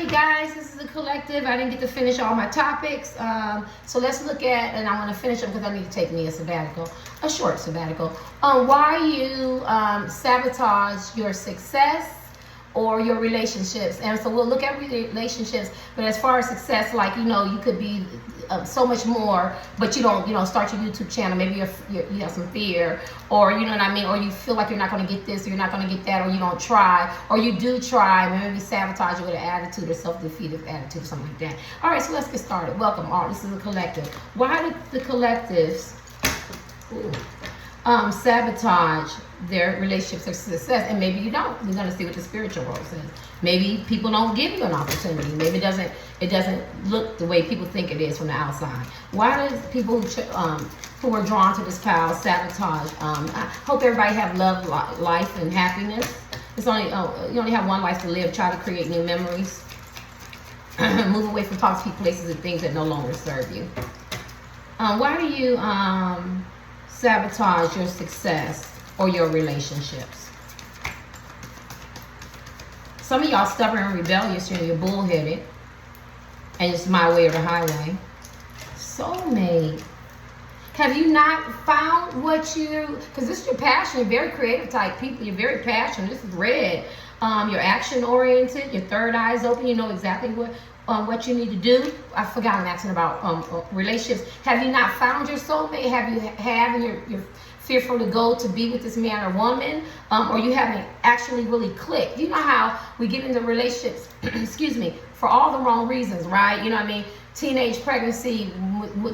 Alrighty guys, this is a collective. I didn't get to finish all my topics. So let's look at, and I want to finish them because I need to take me a sabbatical, a short sabbatical. Why you sabotage your success or your relationships. And so we'll look at relationships, but as far as success, like, you know, you could be so much more, but you don't, start your YouTube channel. Maybe you have some fear, or you know what I mean, or you feel like you're not going to get this, or you're not going to get that, or you don't try, or you do try, maybe sabotage it with an attitude or self-defeative attitude or something like that. All right, so let's get started. Welcome all. This is a collective. Why do the collectives sabotage their relationships or success? And maybe you don't. We're going to see what the spiritual world says. Maybe people don't give you an opportunity. Maybe it doesn't look the way people think it is from the outside. Why do people who are drawn to this pile sabotage? I hope everybody have love, life, and happiness. It's only you only have one life to live. Try to create new memories. Move away from toxic places and things that no longer serve you. Why do you sabotage your success or your relationships? Some of y'all stubborn and rebellious, you're bullheaded, and it's my way or the highway. Soulmate. Have you not found what you, because this is your passion, you're very creative type people, you're very passionate, this is red. You're action oriented, your third eye is open, you know exactly what you need to do. I forgot an accent about relationships. Have you not found your soulmate? And you're fearful to go to be with this man or woman, or you haven't actually really clicked? You know how we get into relationships, excuse me, for all the wrong reasons, right? You know what I mean? Teenage pregnancy,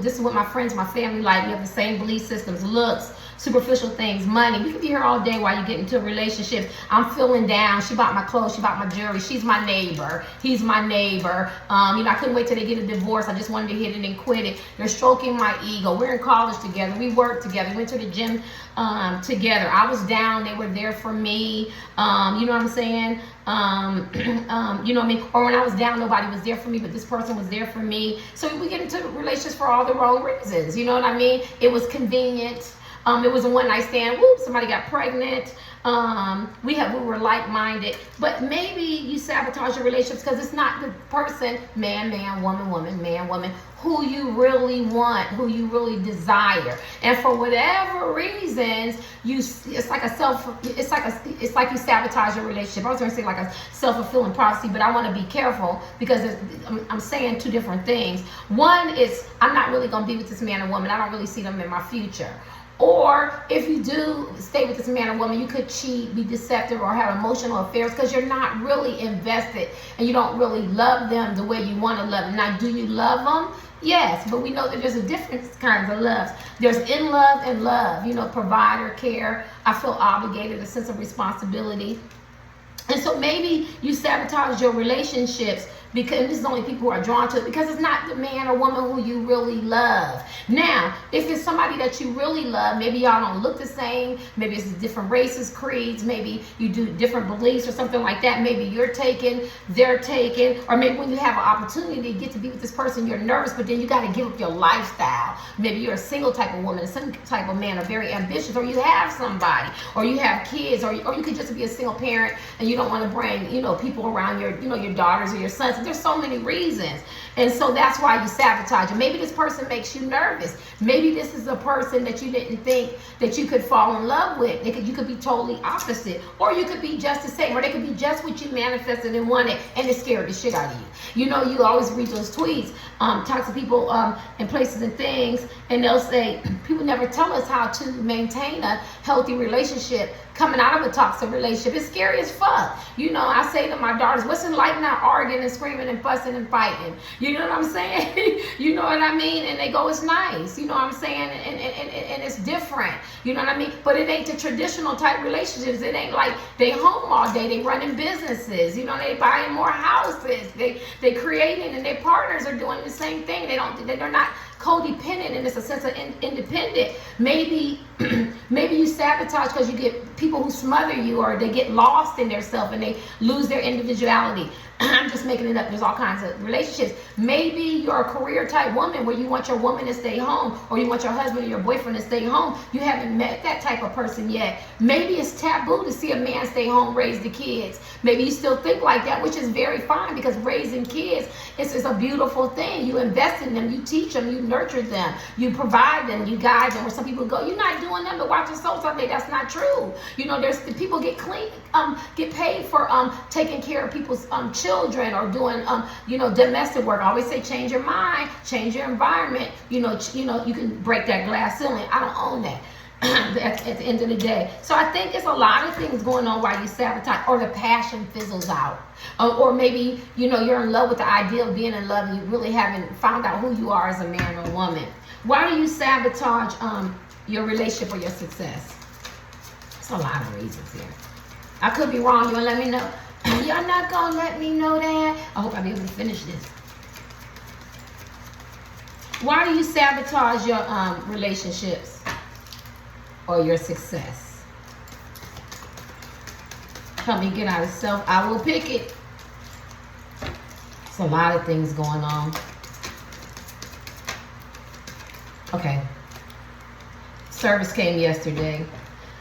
this is what my friends, my family like. We have the same belief systems, looks, superficial things, money. You could be here all day while you get into a relationship. I'm feeling down. She bought my clothes. She bought my jewelry. She's my neighbor. He's my neighbor. I couldn't wait till they get a divorce. I just wanted to hit it and quit it. They're stroking my ego. We're in college together. We worked together. We went to the gym together. I was down. They were there for me. You know what I'm saying? You know what I mean? Or when I was down, nobody was there for me, but this person was there for me. So we get into relationships for all the wrong reasons. You know what I mean? It was convenient. It was a one-night stand. Whoop, somebody got pregnant. We were like-minded. But maybe you sabotage your relationships because it's not the person, man, woman, man, woman, who you really want, who you really desire. And for whatever reasons, it's like you sabotage your relationship. I was going to say like a self-fulfilling prophecy, but I want to be careful because I'm saying two different things. One is I'm not really going to be with this man or woman. I don't really see them in my future. Or if you do stay with this man or woman, you could cheat, be deceptive, or have emotional affairs because you're not really invested and you don't really love them the way you want to love them. Now, do you love them? Yes, but we know that there's a different kinds of loves. There's in love and love, provider, care. I feel obligated, a sense of responsibility. And so maybe you sabotage your relationships because this is only people who are drawn to it because it's not the man or woman who you really love. Now, if it's somebody that you really love, maybe y'all don't look the same, maybe it's different races, creeds, maybe you do different beliefs or something like that. Maybe you're taken, they're taken, or maybe when you have an opportunity to get to be with this person, you're nervous, but then you got to give up your lifestyle. Maybe you're a single type of woman, a single type of man, or very ambitious, or you have somebody, or you have kids, or you could just be a single parent and you don't want to bring, people around your daughters or your sons. There's so many reasons. And so that's why you sabotage it. Maybe this person makes you nervous. Maybe this is a person that you didn't think that you could fall in love with. You could be totally opposite. Or you could be just the same. Or they could be just what you manifested and wanted, and it scared the shit out of you. You always read those tweets, talk to people in places and things, and they'll say, people never tell us how to maintain a healthy relationship coming out of a toxic relationship. It's scary as fuck. I say to my daughters, what's it like not arguing and screaming and fussing and fighting? You know what I'm saying? You know what I mean? And they go, it's nice. You know what I'm saying? And it's different. You know what I mean? But it ain't the traditional type relationships. It ain't like they home all day. They running businesses. They buying more houses. They creating, and their partners are doing the same thing. They're not codependent, and it's a sense of independent. Maybe you sabotage because you get people who smother you, or they get lost in their self and they lose their individuality. I'm just making it up. There's all kinds of relationships. Maybe you're a career type woman where you want your woman to stay home, or you want your husband or your boyfriend to stay home. You haven't met that type of person yet. Maybe it's taboo to see a man stay home, raise the kids. Maybe you still think like that, which is very fine, because raising kids is a beautiful thing. You invest in them, you teach them, you nurture them, you provide them, you guide them. Where some people go, you're not doing them to watch a soap Sunday. That's not true. You know, there's people get paid for taking care of people's children, or doing domestic work. I always say, change your mind, change your environment. You can break that glass ceiling. I don't own that. At the end of the day. So I think it's a lot of things going on while you sabotage, or the passion fizzles out. Or maybe, you're in love with the idea of being in love, and you really haven't found out who you are as a man or a woman. Why do you sabotage your relationship or your success? It's a lot of reasons here. I could be wrong. You want to let me know? Y'all not going to let me know that? I hope I'll be able to finish this. Why do you sabotage your relationships or your success? Help me get out of self. I will pick it. It's a lot of things going on. Okay. Service came yesterday.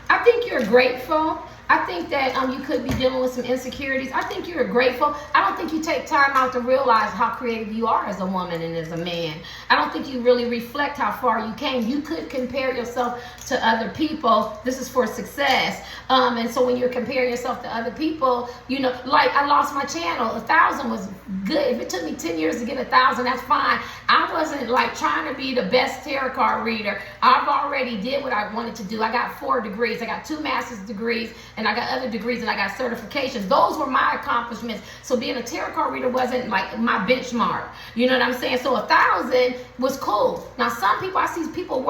I think you're grateful. I think that you could be dealing with some insecurities. I think you're grateful. I don't think you take time out to realize how creative you are as a woman and as a man. I don't think you really reflect how far you came. You could compare yourself to other people. This is for success. And so when you're comparing yourself to other people, like I lost my channel. 1,000 was good. If it took me 10 years to get 1,000, that's fine. I wasn't like trying to be the best tarot card reader. I've already did what I wanted to do. I got 4 degrees. I got 2 master's degrees, and I got other degrees, and I got certifications. Those were my accomplishments. So being a tarot card reader wasn't like my benchmark. You know what I'm saying? So 1,000 was cool. Now some people, I see people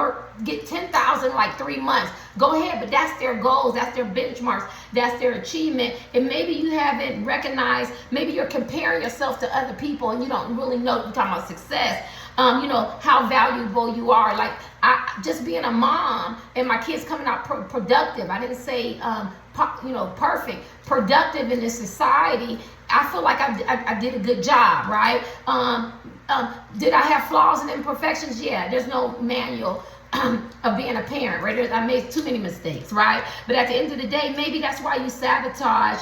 get 10,000 like 3 months. Go ahead, but that's their goals, that's their benchmarks, that's their achievement. And maybe you haven't recognized, maybe you're comparing yourself to other people and you don't really know. You're talking about success. How valuable you are. Like just being a mom and my kids coming out productive. I didn't say perfect, productive in this society. I feel like I did a good job, right? Did I have flaws and imperfections? Yeah, there's no manual of being a parent, right? I made too many mistakes, right? But at the end of the day, maybe that's why you sabotage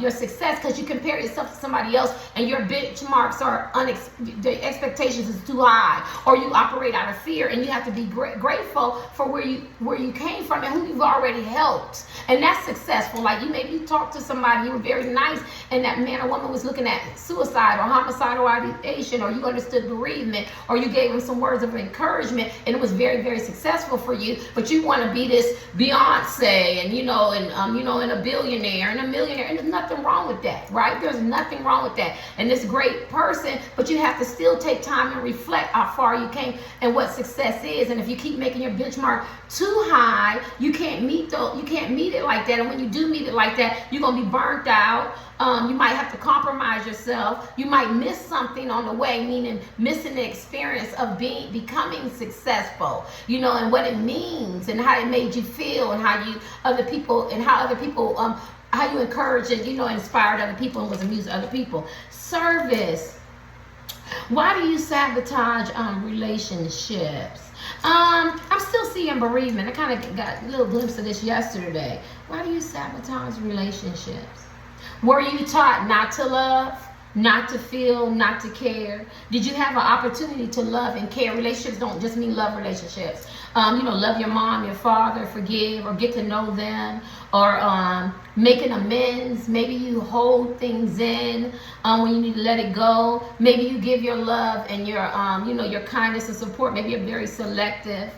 your success, because you compare yourself to somebody else and your benchmarks are the expectations is too high, or you operate out of fear, and you have to be grateful for where you came from and who you've already helped, and that's successful. Like maybe you talked to somebody, you were very nice, and that man or woman was looking at suicide or homicidal ideation, or you understood bereavement, or you gave them some words of encouragement, and it was very, very successful for you. But you want to be this Beyonce and and a billionaire and a millionaire, and there's nothing wrong with that, right? There's nothing wrong with that, and this great person, but you have to still take time and reflect how far you came and what success is. And if you keep making your benchmark too high, you can't meet it like that. And when you do meet it like that, you're gonna be burnt out. You might have to compromise yourself. You might miss something on the way, meaning missing the experience of becoming successful, and what it means and how it made you feel, and how other people how you encouraged and inspired other people and was amused to other people. Service. Why do you sabotage relationships? I'm still seeing bereavement. I kind of got a little glimpse of this yesterday. Why do you sabotage relationships? Were you taught not to love, not to feel, not to care? Did you have an opportunity to love and care? Relationships don't just mean love relationships. Love your mom, your father, forgive, or get to know them, or making amends. Maybe you hold things in when you need to let it go. Maybe you give your love and your your kindness and support. Maybe you're very selective.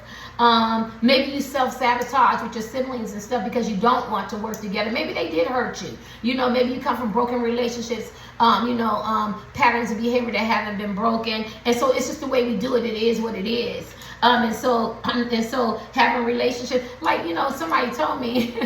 Maybe you self-sabotage with your siblings and stuff because you don't want to work together. Maybe they did hurt you. Maybe you come from broken relationships, patterns of behavior that haven't been broken. And so it's just the way we do it. It is what it is. And so having relationships, like, somebody told me,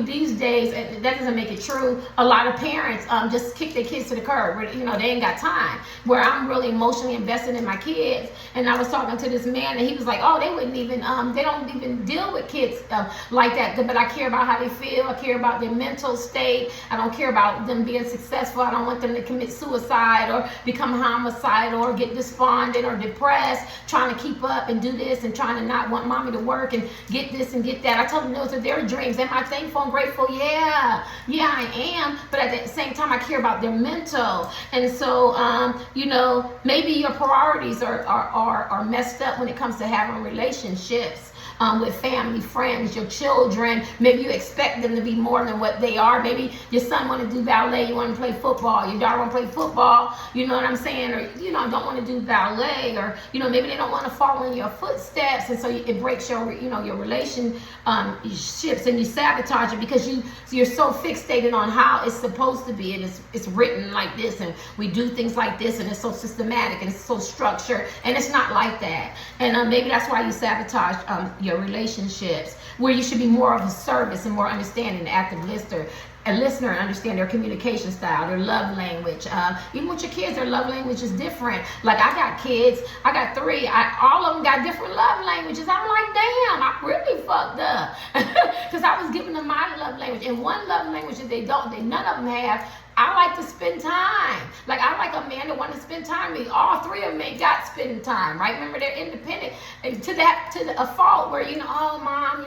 these days, and that doesn't make it true, a lot of parents just kick their kids to the curb. They ain't got time. Where I'm really emotionally invested in my kids. And I was talking to this man, and he was like, oh, they wouldn't even, they don't even deal with kids like that. But I care about how they feel. I care about their mental state. I don't care about them being successful. I don't want them to commit suicide or become homicidal or get despondent or depressed, trying to keep up and do this and trying to not want mommy to work and get this and get that. I told them those are their dreams. Am I thankful and grateful? Yeah, I am. But at the same time, I care about their mental. And so, maybe your priorities are messed up when it comes to having relationships. With family, friends, your children. Maybe you expect them to be more than what they are. Maybe your son want to do ballet, you want to play football. Your daughter want to play football, you know what I'm saying? Or, don't want to do ballet. Or, maybe they don't want to follow in your footsteps. And so it breaks your relationships, and you sabotage it because you're so fixated on how it's supposed to be. And it's written like this, and we do things like this, and it's so systematic, and it's so structured. And it's not like that. And maybe that's why you sabotage your relationships, where you should be more of a service and more understanding, active listener, and understand their communication style, their love language. Even with your kids, their love language is different. Like, I got kids, I got 3, all of them got different love languages. I'm like, damn, I really fucked up. Because I was giving them my love language. And one love language that none of them have, I like to spend time. Like, I like a man that want to spend time with me. All 3 of them ain't got spending time, right? Remember, they're independent. And to a fault where, oh, mom,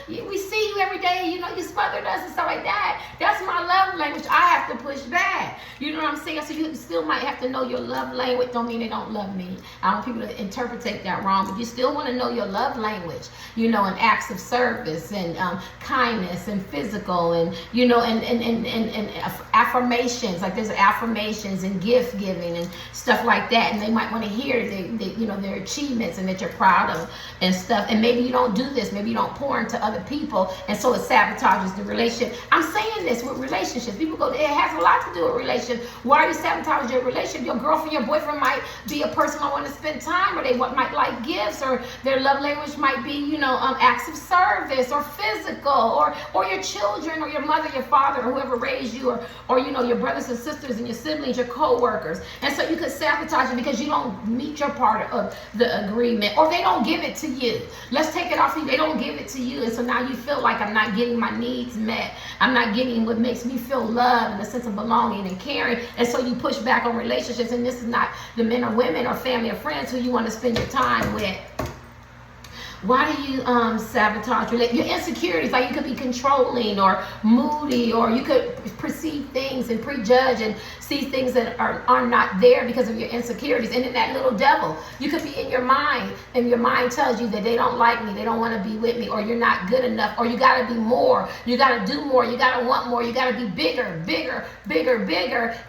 we see you every day, you smothered us and stuff like that. That's my love language. I have to push back. You know what I'm saying? So you still might have to know your love language. Don't mean they don't love me. I want people to interpret that wrong, but you still want to know your love language, and acts of service and kindness and physical and, and affirmations. Like, there's affirmations and gift giving and stuff like that. And they might want to hear their achievements and that you're proud of and stuff. And maybe you don't do this. Maybe you don't pour into other people. And so it sabotages the relationship. I'm saying this with relationships. People go, it has a lot to do with relationships. Why are you sabotaging your relationship? Your girlfriend, your boyfriend might be a person who want to spend time, or they might like gifts, or their love language might be, acts of service or physical, or your children, or your mother, your father, or whoever raised you, or your brothers and sisters and your siblings, your co-workers. And so you could sabotage it because you don't meet your part of the agreement, or they don't give it to you. Let's take it off you. They don't give it to you. And so now you feel like I'm not getting my needs met. I'm not getting what makes me feel loved and a sense of belonging and caring. And so you push back on relationships. And this is not the men or women or family or friends who you want to spend your time with. Why do you sabotage your insecurities? Like, you could be controlling or moody, or you could perceive things and prejudge and see things that are not there because of your insecurities. And then that little devil, you could be in your mind, and your mind tells you that they don't like me, they don't want to be with me, or you're not good enough, or you got to be more, you got to do more, you got to want more, you got to be bigger,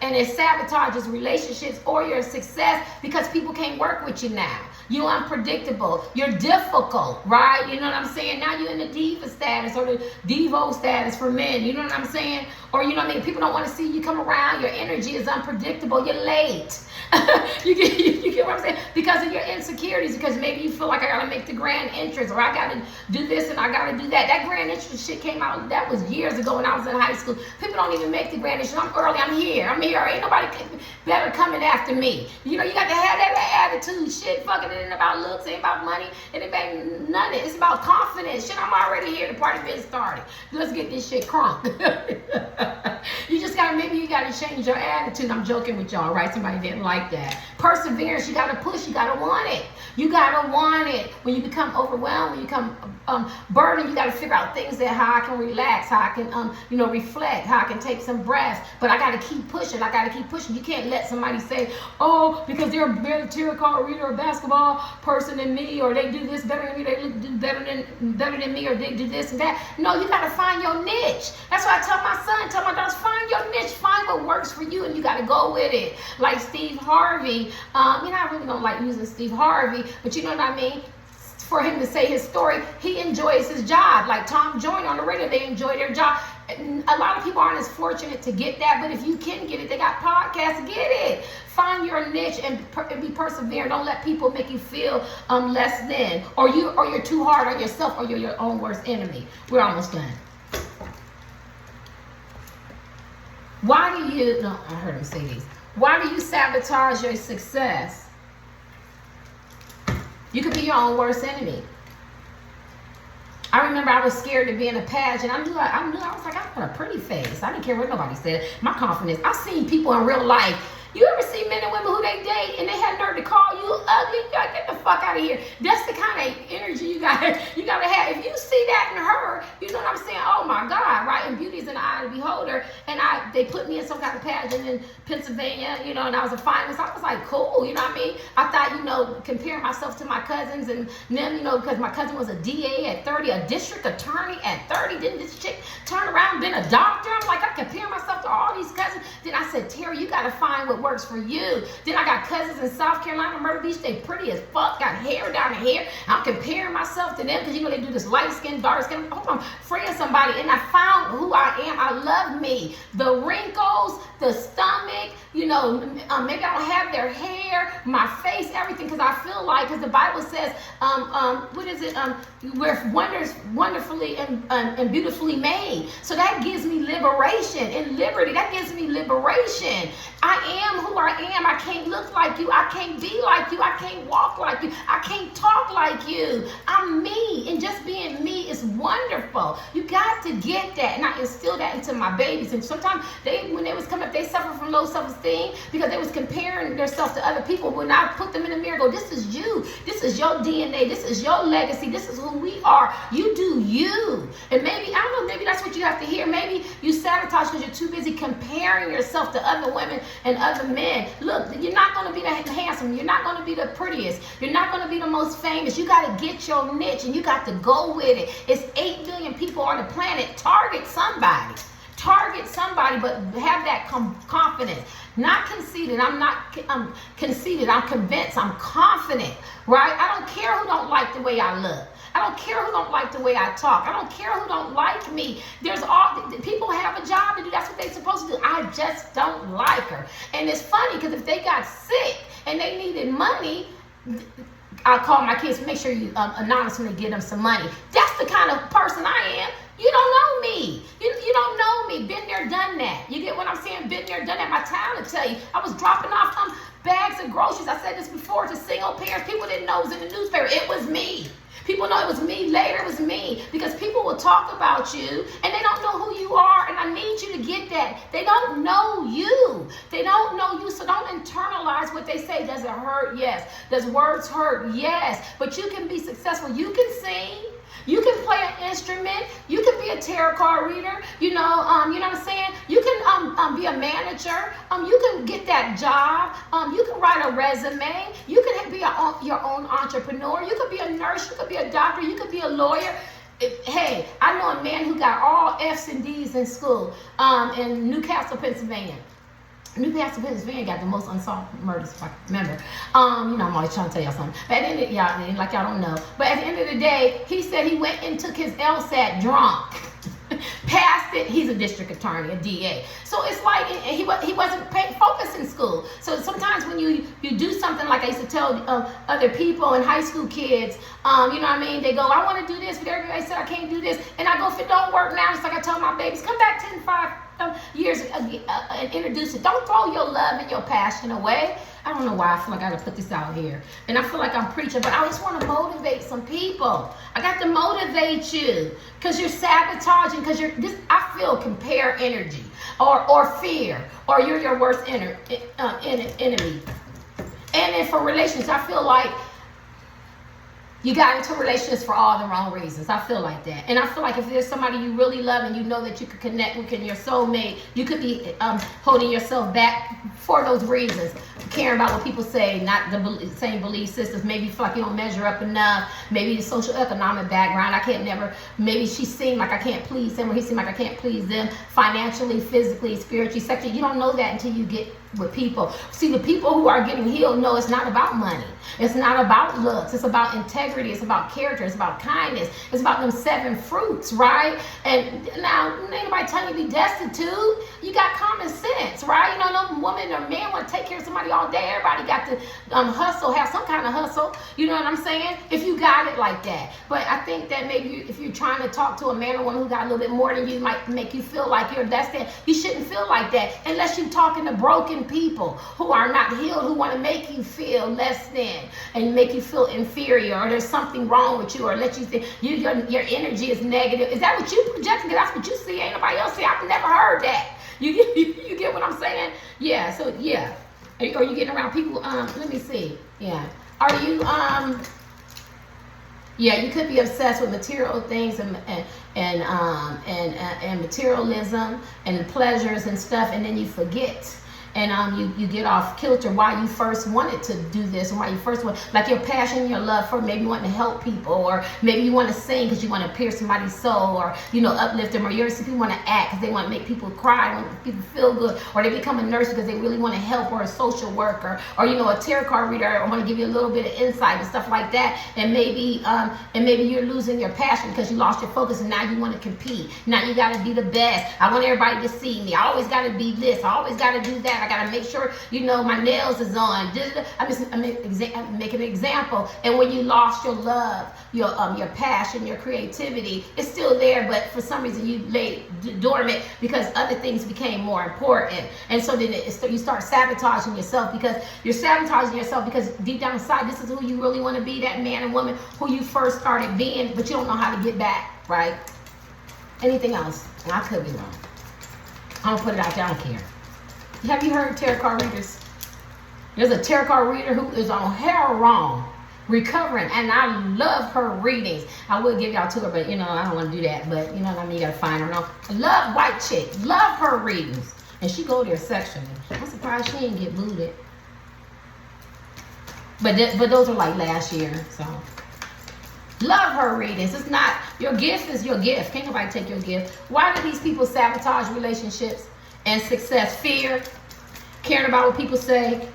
and it sabotages relationships or your success because people can't work with you now. You're unpredictable. You're difficult, right? You know what I'm saying? Now you're in the diva status, or the Devo status for men. You know what I'm saying? Or, people don't want to see you come around. Your energy is unpredictable. You're late. you get what I'm saying? Because of your insecurities, because maybe you feel like I got to make the grand entrance, or I got to do this and I got to do that. That grand entrance shit came out, that was years ago when I was in high school. People don't even make the grand entrance. I'm early. I'm here. Ain't nobody better coming after me. You got to have that attitude. Shit, fucking, it ain't about looks, it ain't about money, it ain't about none of it. It's about confidence. Shit, I'm already here. The party been started. Let's get this shit crunk. Maybe you got to change your attitude. I'm joking with y'all, right? Somebody didn't like that. Perseverance, you got to push, you got to want it. You got to want it. When you become overwhelmed, when you become burdened, you got to figure out things that how I can relax, how I can, reflect, how I can take some breaths. But I got to keep pushing. You can't let somebody say, oh, because they're a better tarot card reader or basketball person than me, or they do this better than me, they do better than me, or they do this and that. No, you got to find your niche. That's why I tell my daughters, find your niche, find what works for you, and you got to go with it. Like Steve Harvey, I really don't like using Steve Harvey, but you know what I mean? For him to say his story, he enjoys his job. Like Tom Joyner on the radio, they enjoy their job. A lot of people aren't as fortunate to get that, but if you can get it, they got podcasts, get it. Find your niche and be persevering. Don't let people make you feel less than, or you're too hard on yourself, or you're your own worst enemy. We're almost done. Why do you? No, I heard him say these. Why do you sabotage your success? You could be your own worst enemy. I remember I was scared to be in a pageant. I was like, I got a pretty face. I didn't care what nobody said. My confidence. I've seen people in real life. You ever see men and women who they date and they had nerve to call you ugly? You gotta get the fuck out of here. That's the kind of energy you gotta have. If you see that in her, you know what I'm saying? Oh my God, right? And beauty is in the eye of the beholder. And they put me in some kind of pageant in Pennsylvania, you know, and I was a finalist. I was like, cool, you know what I mean? I thought, you know, comparing myself to my cousins and them, you know, because my cousin was a DA at 30, a district attorney at 30. Didn't this chick turn around, been a doctor? I'm like, I compare myself to all these cousins. Then I said, Terry, you gotta find what works for you. Then I got cousins in South Carolina, Myrtle Beach. They pretty as fuck, got hair down the hair. I'm comparing myself to them because, you know, they do this light skin, dark skin. Oh, I'm freeing somebody, and I found who I am. I love me. The wrinkles, the stomach, you know, maybe I don't have their hair, my face, everything, because I feel like, because the Bible says, what is it? We're wonderfully and beautifully made. So that gives me liberation and liberty. That gives me liberation. I am who I am. I can't look like you. I can't be like you. I can't walk like you. I can't talk like you. I'm me, and just being me is wonderful. You got to get that, and I instill that into my babies. And sometimes when they was coming up, they suffer from low self-esteem because they was comparing themselves to other people. When I put them in the mirror, go, this is you. This is your DNA. This is your legacy. This is who we are. You do you. And maybe, I don't know, maybe that's what you have to hear. Maybe you sabotage because you're too busy comparing yourself to other women and other men. Look, you're not going to be the handsome. You're not going to be the prettiest. You're not going to be the most famous. You got to get your niche, and you got to go with it. It's 8 billion people on the planet. Target somebody. Target somebody, but have that confidence. Not conceited. I'm conceited. I'm convinced. I'm confident, right? I don't care who don't like the way I look. I don't care who don't like the way I talk. I don't care who don't like me. People have a job to do. That's what they're supposed to do. I just don't like her. And it's funny because if they got sick and they needed money, I'll call my kids, make sure you anonymously give them some money. That's the kind of person I am. You don't know me. You don't know me. Been there, done that. You get what I'm saying? Been there, done that. My town will tell you. I was dropping off bags of groceries. I said this before to single parents. People didn't know it was in the newspaper. It was me. People know it was me. Later it was me. Because people will talk about you and they don't know who you are. And I need you to get that. They don't know you. They don't know you. So don't internalize what they say. Does it hurt? Yes. Does words hurt? Yes. But you can be successful. You can sing. You can play an instrument. You can be a tarot card reader. You know what I'm saying? You can be a manager. You can get that job. You can write a resume. You can be your own entrepreneur. You could be a nurse. You could be a doctor. You could be a lawyer. Hey, I know a man who got all F's and D's in school in Newcastle, Pennsylvania. Newcastle, Pennsylvania got the most unsolved murders, if I can remember. You know, I'm always trying to tell y'all something. But at the end of y'all, like y'all don't know. But at the end of the day, he said he went and took his LSAT drunk. Passed it. He's a district attorney, a DA. So it's like he wasn't focused in school. So sometimes when you do something, like I used to tell other people and high school kids, you know what I mean? They go, I want to do this, but everybody said I can't do this. And I go, if it don't work now, it's like I tell my babies, come back 5 years and introduce it. Don't throw your love and your passion away. I don't know why I feel like I gotta put this out here. And I feel like I'm preaching, but I just want to motivate some people. I got to motivate you because you're sabotaging, because I feel compare energy or fear, or you're your worst enemy. And then for relationships, I feel like you got into relationships for all the wrong reasons. I feel like that. And I feel like if there's somebody you really love and you know that you could connect with and your soulmate, you could be holding yourself back for those reasons. Caring about what people say, not the same belief systems. Maybe you feel like you don't measure up enough. Maybe the social economic background. Maybe she seemed like I can't please him, or he seemed like I can't please them. Financially, physically, spiritually, sexually. You don't know that until you get with people. See, the people who are getting healed know it's not about money. It's not about looks. It's about integrity. It's about character. It's about kindness. It's about them 7 fruits, right? And now, ain't nobody telling you to be destitute. You got common sense, right? You know, no woman or man want to take care of somebody all day. Everybody got to hustle, have some kind of hustle. You know what I'm saying? If you got it like that. But I think that maybe if you're trying to talk to a man or woman who got a little bit more than you, might make you feel like you're less than. You shouldn't feel like that unless you're talking to broken people who are not healed, who want to make you feel less than and make you feel inferior, or there's something wrong with you, or let you think your energy is negative. Is that what you projecting? Because that's what you see. Ain't nobody else see. I've never heard that. You get what I'm saying? Yeah. So yeah. Are you getting around people? Let me see. Yeah. Are you yeah, you could be obsessed with material things and materialism and pleasures and stuff, and then you forget. And you get off kilter why you first wanted to do this, and why you first want, like your passion, your love for maybe wanting to help people, or maybe you want to sing because you want to pierce somebody's soul, or uplift them, or you're people want to act because they want to make people cry, want people feel good, or they become a nurse because they really want to help, or a social worker, or a tarot card reader, or want to give you a little bit of insight and stuff like that. And maybe you're losing your passion because you lost your focus, and now you want to compete. Now you got to be the best. I want everybody to see me. I always got to be this. I always got to do that. I gotta make sure my nails is on. I'm making an example. And when you lost your love, your passion, your creativity, it's still there, but for some reason you lay dormant because other things became more important. And so then you start sabotaging yourself, because you're sabotaging yourself because deep down inside, this is who you really want to be, that man and woman who you first started being, but you don't know how to get back, right? Anything else? And I could be wrong. I'm gonna put it out there. I don't care. Have you heard tarot card readers? There's a tarot card reader who is on heroin, recovering, and I love her readings. I would give y'all to her, but I don't want to do that. But you know what I mean? You gotta find her. No, love white chick, love her readings, and she go there sexually. I'm surprised she didn't get booted. But those are like last year, so. Love her readings. It's not, your gift is your gift. Can't nobody take your gift. Why do these people sabotage relationships and success? Fear, caring about what people say.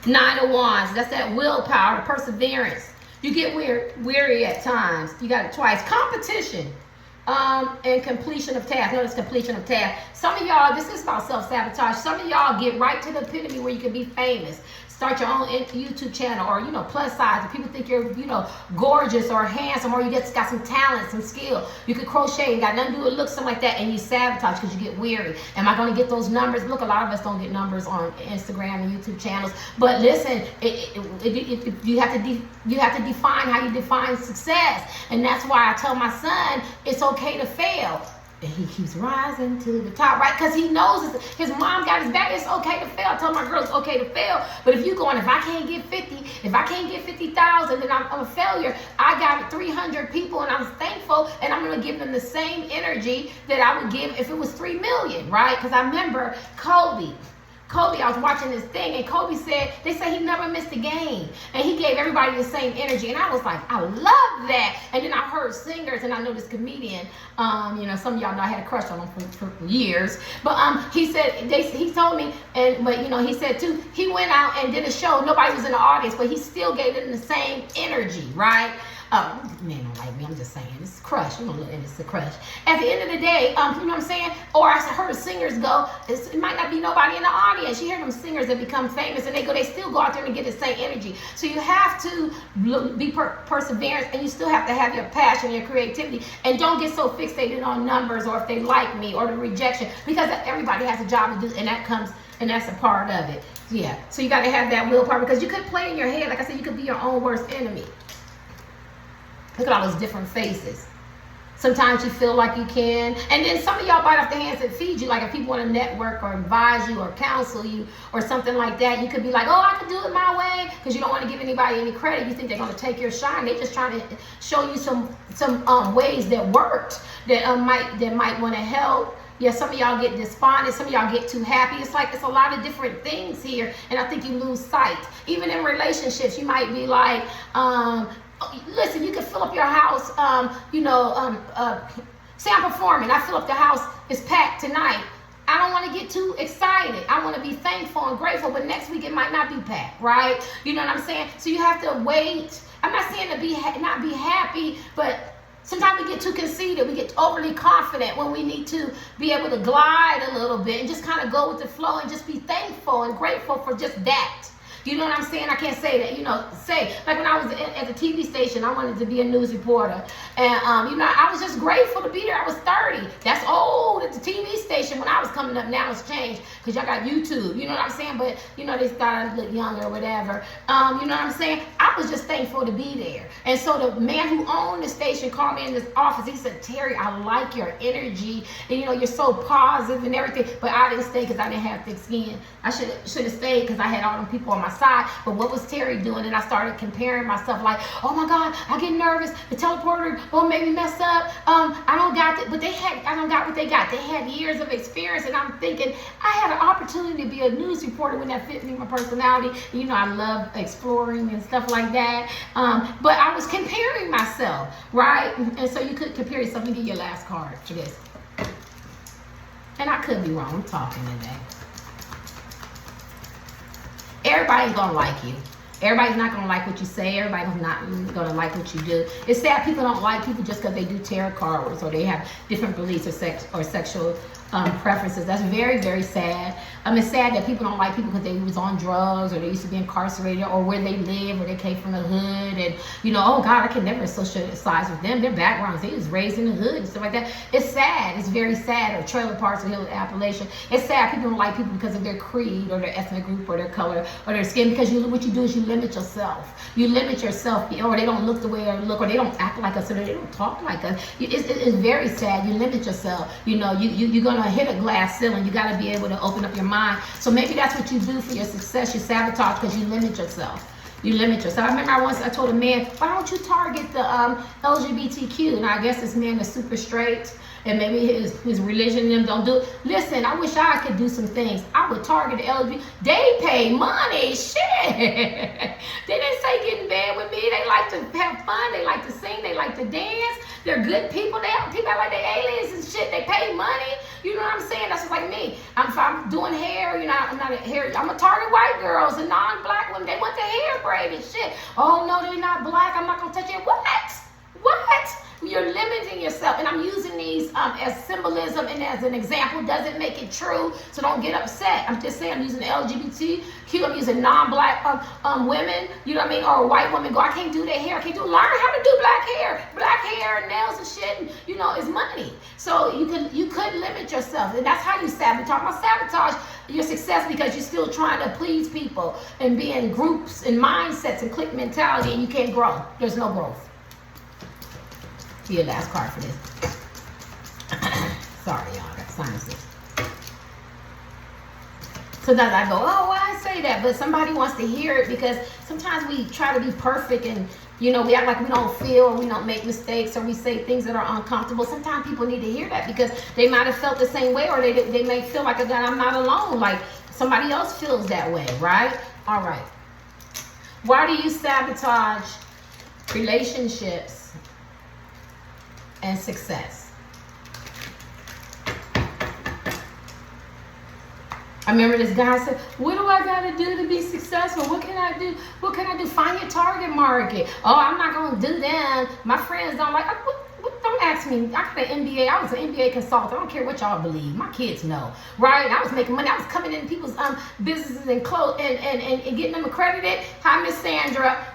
9 of Wands, that's that willpower, the perseverance. You get weary at times. You got it twice. Competition and completion of tasks. Notice completion of tasks. Some of y'all, this is about self-sabotage. Some of y'all get right to the epitome where you can be famous. Start your own YouTube channel, or plus size. If people think you're gorgeous or handsome, or you just got some talent, some skill, you could crochet, you got nothing to do with looks, something like that, and you sabotage because you get weary. Am I going to get those numbers? Look, a lot of us don't get numbers on Instagram and YouTube channels. But listen, you have to define how you define success, and that's why I tell my son it's okay to fail. And he keeps rising to the top, right? Because he knows his mom got his back. It's okay to fail. I tell my girls it's okay to fail. But if you going, if I can't get 50, if I can't get 50,000, then I'm a failure. I got 300 people, and I'm thankful, and I'm going to give them the same energy that I would give if it was 3 million, right? Because I remember Kobe, I was watching this thing, and Kobe said, they say he never missed a game, and he gave everybody the same energy, and I was like, I love that. And then I heard singers, and I know this comedian, some of y'all know I had a crush on him for years, but he said, he told me, he said too, he went out and did a show, nobody was in the audience, but he still gave them the same energy, right? Man don't like me, I'm just saying, it's a crush, it's a crush. At the end of the day, you know what I'm saying? Or I heard singers go, it might not be nobody in the audience. You hear them singers that become famous, and they still go out there and get the same energy. So you have to be perseverance, and you still have to have your passion, your creativity, and don't get so fixated on numbers, or if they like me, or the rejection, because everybody has a job to do, and that's a part of it. Yeah, so you got to have that willpower, because you could play in your head, like I said, you could be your own worst enemy. Look at all those different faces. Sometimes you feel like you can. And then some of y'all bite off the hands that feed you. Like if people want to network or advise you or counsel you or something like that, you could be like, oh, I can do it my way. Because you don't want to give anybody any credit. You think they're going to take your shine. They're just trying to show you some ways that worked that might want to help. Yeah, some of y'all get despondent. Some of y'all get too happy. It's a lot of different things here. And I think you lose sight. Even in relationships, you might be like, listen, you can fill up your house, say I'm performing, I fill up the house, it's packed tonight, I don't want to get too excited. I want to be thankful and grateful, but next week it might not be packed, right? You know what I'm saying? So you have to wait. I'm not saying to not be happy, but sometimes we get too conceited. We get overly confident when we need to be able to glide a little bit and just kind of go with the flow and just be thankful and grateful for just that. You know what I'm saying? I can't say that, like when I was at the TV station, I wanted to be a news reporter. And, I was just grateful to be there. I was 30. That's old at the TV station when I was coming up. Now it's changed because y'all got YouTube. You know what I'm saying? But, they thought I looked younger or whatever. You know what I'm saying? I was just thankful to be there. And so the man who owned the station called me in this office. He said, Terry, I like your energy. And, you're so positive and everything. But I didn't stay because I didn't have thick skin. I should have stayed because I had all them people on my side. But what was Terry doing? And I started comparing myself like, oh my God, I get nervous. The teleporter made me mess up. I don't got it. But I don't got what they got. They had years of experience. And I'm thinking, I had an opportunity to be a news reporter when that fit me, my personality. I love exploring and stuff like that. But I was comparing myself, right? And so you could compare yourself. Let me get your last card for this. And I could be wrong. I'm talking today. Everybody's gonna like you. Everybody's not gonna like what you say. Everybody's not gonna like what you do. It's sad people don't like people just because they do tarot cards or they have different beliefs or sexual preferences. That's very, very sad. It's sad that people don't like people because they was on drugs or they used to be incarcerated or where they live or they came from the hood and oh God, I can never socialize with them. Their backgrounds, they was raised in the hood and stuff like that. It's sad. It's very sad. Or trailer parks of Hill Appalachia. It's sad people don't like people because of their creed or their ethnic group or their color or their skin because what you do is you limit yourself. You limit yourself or they don't look the way they look or they don't act like us or they don't talk like us. It's very sad. You limit yourself. You're going to hit a glass ceiling. You got to be able to open up your mind. So maybe that's what you do for your success. You sabotage because you limit yourself. You limit yourself. I remember I told a man, why don't you target the LGBTQ? And I guess this man is super straight and maybe his religion and them don't do it. Listen, I wish I could do some things. I would target the LGBT. They pay money. Shit. They didn't say get in bed with me. They like to have fun. They like to sing. They like to dance. They're good people. People like they aliens and shit. They pay money. You know what I'm saying? That's just like me. If I'm doing hair, I'm not a hair. I'm a target white girls and non-black women. They want the hair braided shit. Oh no, they're not black. I'm not gonna touch it. What? You're limiting yourself, and I'm using these as symbolism and as an example. Doesn't make it true, so don't get upset. I'm just saying I'm using the LGBTQ. I'm using non-black women. You know what I mean? Or a white woman go, I can't do their hair. I can't learn how to do black hair and nails and shit. And, is money. So you could limit yourself, and that's how you sabotage. Sabotage your success because you're still trying to please people and be in groups and mindsets and clique mentality, and you can't grow. There's no growth. Your last card for this. Sorry, y'all, I got sinuses. Sometimes I go, oh, why I say that? But somebody wants to hear it because sometimes we try to be perfect and, we act like we don't feel or we don't make mistakes or we say things that are uncomfortable. Sometimes people need to hear that because they might have felt the same way or they may feel like that I'm not alone. Like somebody else feels that way, right? All right. Why do you sabotage relationships and success? I remember this guy said, what do I got to do to be successful? What can I do? What can I do? Find your target market. Oh, I'm not going to do that. My friends don't like, don't ask me. I got an MBA. I was an MBA consultant. I don't care what y'all believe. My kids know, right? I was making money. I was coming in people's businesses and getting them accredited. Hi, Miss Sandra.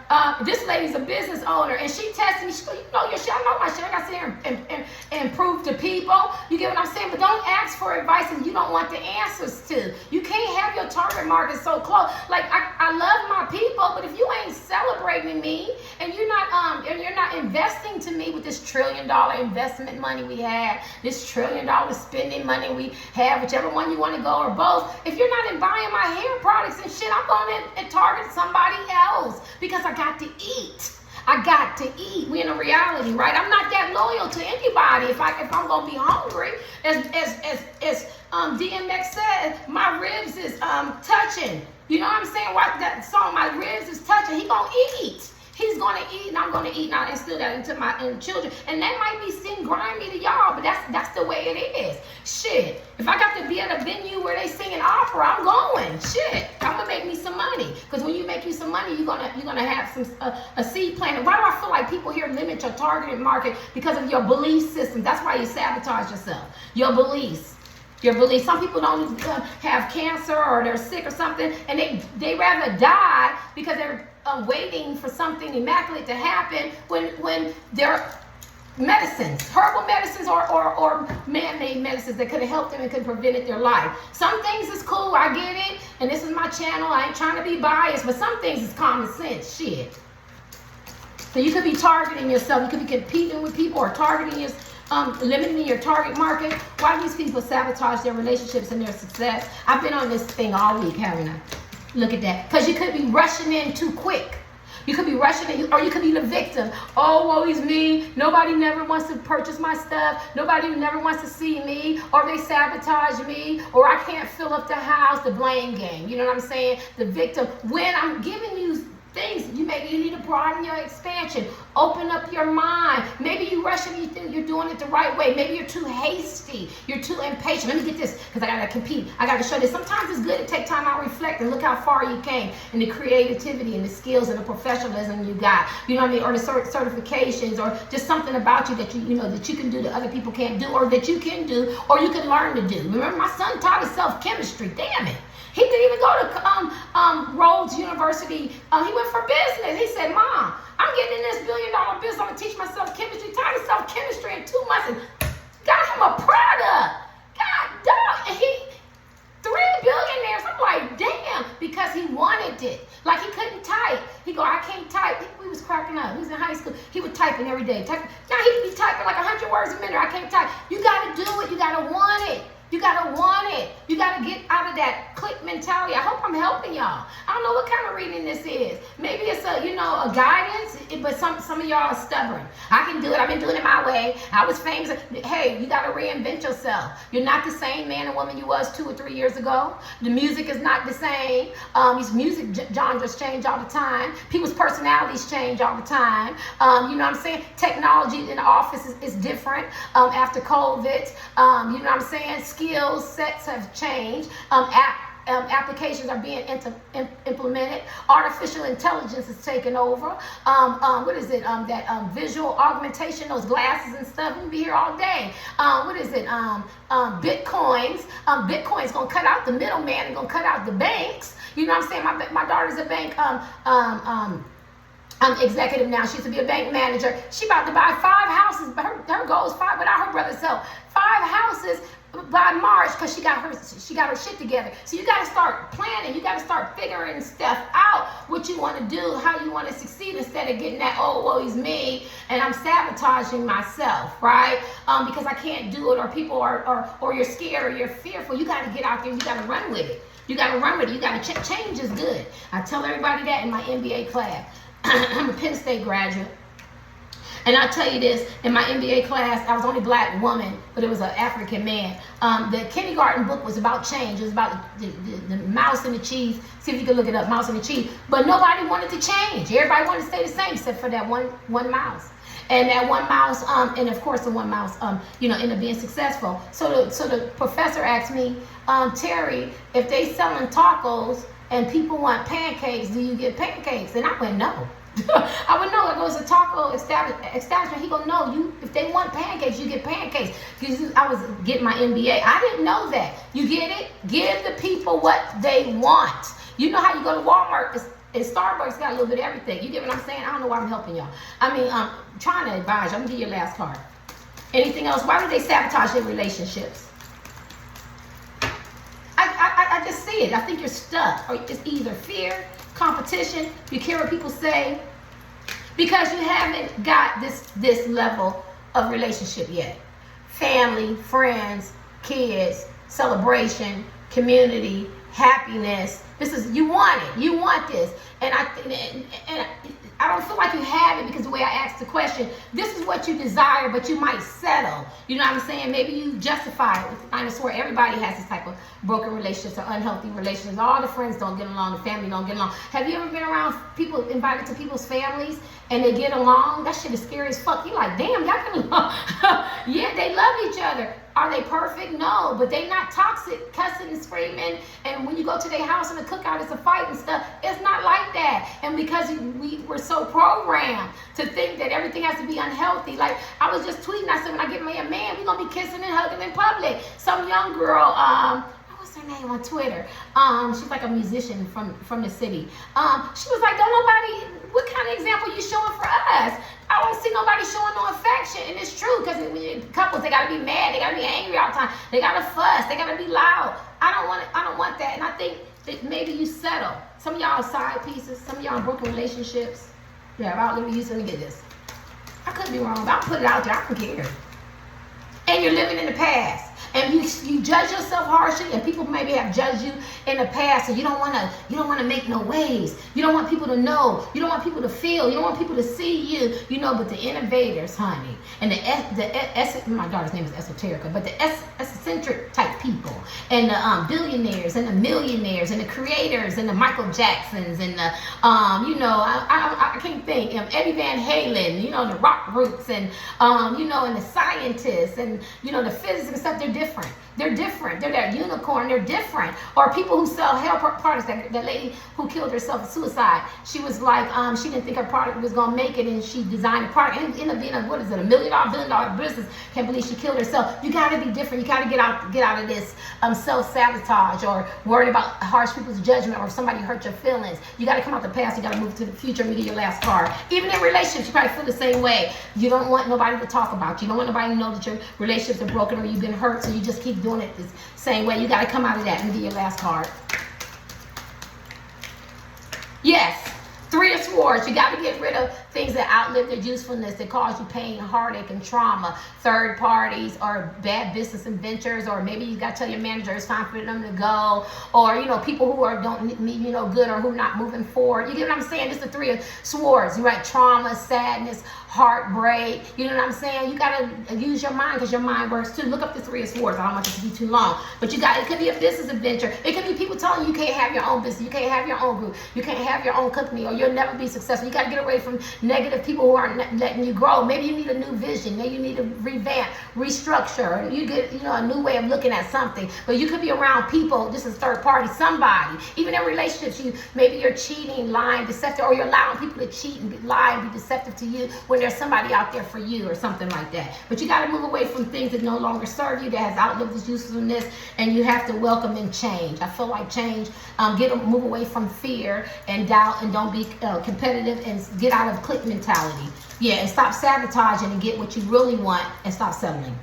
This lady's a business owner, and she tested me. She goes, your shit. I know my shit. I got to sit here and prove to people. You get what I'm saying? But don't ask for advice and you don't want the answers to. You can't have your target market so close. Like I love my people, but if you ain't celebrating me and you're not investing to me with this $1 trillion investment money we have, this $1 trillion spending money we have, whichever one you want to go or both. If you're not in buying my hair products and shit, I'm going to target somebody else because I got to eat. I got to eat. We're in a reality, right? I'm not that loyal to anybody if I'm gonna be hungry. As DMX said, my ribs is touching. You know what I'm saying? What that song, my ribs is touching. He gonna eat. He's going to eat, and I'm going to eat, and I instill that into my children. And that might be sing grimy to y'all, but that's the way it is. Shit, if I got to be at a venue where they singing opera, I'm going. Shit, I'm gonna make me some money. Because when you make you some money, you're gonna have some a seed planted. Why do I feel like people here limit your targeted market? Because of your belief system. That's why you sabotage yourself. Your beliefs. Your beliefs. Some people don't have cancer or they're sick or something, and they rather die because they're waiting for something immaculate to happen when they're medicines, herbal medicines or man-made medicines that could have helped them and could have prevented their life. Some things is cool, I get it, and this is my channel, I ain't trying to be biased, but some things is common sense shit. So you could be targeting yourself, you could be competing with people or targeting your limiting your target market. Why do these people sabotage their relationships and their success? I've been on this thing all week, haven't I? Look at that. Because you could be rushing in too quick. You could be rushing in, or you could be the victim. Oh, woe is me. Nobody never wants to purchase my stuff. Nobody never wants to see me. Or they sabotage me. Or I can't fill up the house. The blame game. You know what I'm saying? The victim. When I'm giving you things, you need to broaden your expansion. Open up your mind. Maybe you rushing, you think you're doing it the right way. Maybe you're too hasty. You're too impatient. Let me get this because I got to compete. I got to show this. Sometimes it's good to take time out, reflect, and look how far you came, and the creativity and the skills and the professionalism you got. You know what I mean? Or the certifications, or just something about you that you know that you can do that other people can't do, or that you can do, or you can learn to do. Remember, my son taught himself chemistry. Damn it. He didn't even go to Rhodes University. He went for business. He said, Mom, I'm getting in this $1 billion business. I'm going to teach myself chemistry. Taught himself chemistry in 2 months and got him a product. God, dog. And he, 3 billionaires. I'm like, damn, because he wanted it. Like he couldn't type. He go, I can't type. He was cracking up. He was in high school. He was typing every day. Now he'd be typing like 100 words a minute. I can't type. You got to do it. You got to want it. You gotta want it. You gotta get out of that click mentality. I hope I'm helping y'all. I don't know what kind of reading this is. Maybe it's a guidance, but some of y'all are stubborn. I can do it. I've been doing it my way. I was famous. Hey, you gotta reinvent yourself. You're not the same man or woman you was 2 or 3 years ago. The music is not the same. These music genres change all the time. People's personalities change all the time. You know what I'm saying? Technology in the office is different after COVID. You know what I'm saying? Skills sets have changed. Applications are being implemented. Artificial intelligence is taking over. What is it? That visual augmentation, those glasses and stuff. We'll be here all day. What is it? Bitcoins. Bitcoin's gonna cut out the middleman and gonna cut out the banks. You know what I'm saying? My daughter's a bank executive now. She used to be a bank manager. She about to buy 5 houses. Her goal is 5 without her brother's help. 5 houses by March because she got her shit together. So you got to start planning. You got to start figuring stuff out, what you want to do, how you want to succeed, instead of getting that, oh, woe is me, and I'm sabotaging myself, right? Because I can't do it, or people are, or you're scared, or you're fearful. You got to get out there and you got to run with it. You got to run with it. You got to change is good. I tell everybody that in my MBA class. I'm a Penn State graduate. And I'll tell you this, in my MBA class, I was the only black woman, but it was an African man. The kindergarten book was about change. It was about the mouse and the cheese. See if you can look it up, mouse and the cheese. But nobody wanted to change. Everybody wanted to stay the same except for that one mouse. And that one mouse, and of course the one mouse, ended up being successful. So the professor asked me, Terry, if they selling tacos and people want pancakes, do you get pancakes? And I went, no. I would know. It goes a taco establishment. He go, no. If they want pancakes, you get pancakes. Because I was getting my MBA. I didn't know that. You get it? Give the people what they want. You know how you go to Walmart and Starbucks got a little bit of everything. You get what I'm saying? I don't know why I'm helping y'all. I mean, I'm trying to advise you. I'm gonna give you your last card. Anything else? Why do they sabotage their relationships? I just see it. I think you're stuck. Or it's either fear, competition, you care what people say, because you haven't got this level of relationship yet. Family, friends, kids, celebration, community, happiness, This is, you want it. You want this. And I don't feel like you have it because the way I asked the question, this is what you desire, but you might settle. You know what I'm saying? Maybe you justify it. I swear everybody has this type of broken relationships or unhealthy relationships. All the friends don't get along, the family don't get along. Have you ever been around people, invited to people's families, and they get along? That shit is scary as fuck. You like, damn, y'all get along. Yeah, they love each other. Are they perfect? No, but they not toxic, cussing and screaming. And when you go to their house and the cookout, it's a fight and stuff. It's not like that. And because we were so programmed to think that everything has to be unhealthy. Like, I was just tweeting, I said, when I get me a man, we're going to be kissing and hugging in public. Some young girl, what's her name on Twitter? She's like a musician from the city. She was like, don't nobody, what kind of example you showing for us? I don't see nobody showing no affection. And it's true, because when you're couples, they gotta be mad, they gotta be angry all the time, they gotta fuss, they gotta be loud. I don't want that. And I think that maybe you settle. Some of y'all are side pieces, some of y'all are broken relationships. Yeah, about let me get this. I could be wrong, but I'll put it out there, I don't care. And you're living in the past. And you judge yourself harshly, and people maybe have judged you in the past, and you don't want to make no waves. You don't want people to know. You don't want people to feel. You don't want people to see you. You know, but the innovators, honey, and my daughter's name is Esoterica, but the eccentric type people, and the billionaires, and the millionaires, and the creators, and the Michael Jacksons, and the I can't think, Eddie Van Halen, you know, the rock roots, and and the scientists, and the physicists and stuff. They're different. They're different. They're that unicorn. They're different. Or people who sell hell products. That lady who killed herself with suicide. She was like, she didn't think her product was gonna make it, and she designed a product. And it ended up being a $1 billion business. Can't believe she killed herself. You gotta be different. You gotta get out of this self-sabotage, or worried about harsh people's judgment, or if somebody hurt your feelings. You gotta come out the past. You gotta move to the future. And get your last card. Even in relationships, you probably feel the same way. You don't want nobody to talk about you. You don't want nobody to know that your relationships are broken or you've been hurt, so you just keep doing it this same way. You got to come out of that and get your last card. Yes, 3 of Swords. You got to get rid of things that outlive their usefulness, that cause you pain, heartache, and trauma. Third parties, or bad business adventures, or maybe you got to tell your manager it's time for them to go, or people who don't mean good, or who are not moving forward. You get what I'm saying? This is the 3 of Swords, right? Trauma, sadness, heartbreak. You know what I'm saying? You got to use your mind, because your mind works too. Look up the 3 of Swords. I don't want this to be too long, but it could be a business adventure. It could be people telling you can't have your own business, you can't have your own group, you can't have your own company, or you'll never be successful. You got to get away from negative people who aren't letting you grow. Maybe you need a new vision. Maybe you need to revamp, restructure. You get a new way of looking at something. But you could be around people. This is third party. Somebody, even in relationships, maybe you're cheating, lying, deceptive, or you're allowing people to cheat and lie and be deceptive to you when there's somebody out there for you, or something like that. But you got to move away from things that no longer serve you, that has outlived its usefulness, and you have to welcome in change. I feel like change. Move away from fear and doubt, and don't be competitive, and get out of clique mentality. Yeah, and stop sabotaging and get what you really want, and stop settling.